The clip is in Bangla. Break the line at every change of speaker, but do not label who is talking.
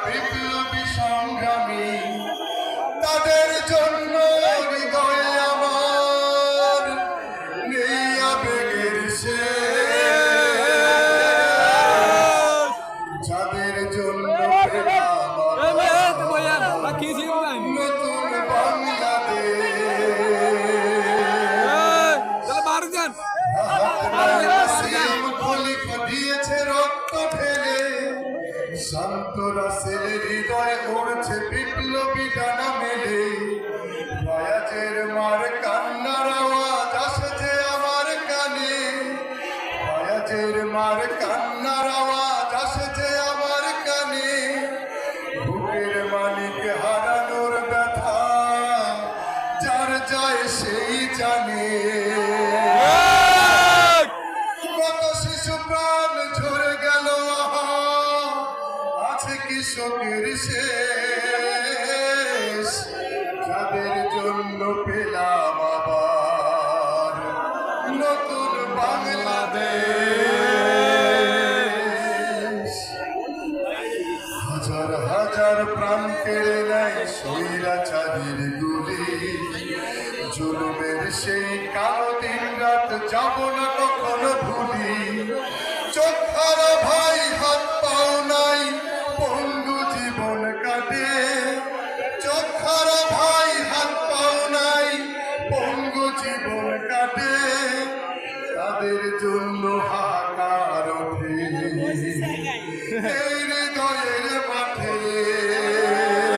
বিপ্লবী সংগ্রামী তাদের জন্য হৃদয়ে আমার নেই আবেগের শেষ, যাদের জন্য নতুন বাংলাদেশ দিয়েছে রক্ত ঢেলে, শান্ত রাসেলের হৃদয়ে উড়ছে বিপ্লবী ডানা মেলে। ফয়াজের মার কান্নার আওয়াজ আসছে আমার কানে, ফয়াজের মার কান্নার আওয়াজ আসছে আমার কানে। বুকের মালিক হারানোর ব্যথা যার যায় সেই জানে। কত শিশু প্রাণ ঝরে গেল, আছে কৃষকের শেষ, যাদের জন্য পেলাম আবার নতুন বাংলাদেশ। হাজার হাজার প্রাণ কেড়ে নেয় স্বৈরাচারীর গুলি, জুলুমের সেই কালো দিন রাত যাব না কখনো ভুলি। চোখ হারা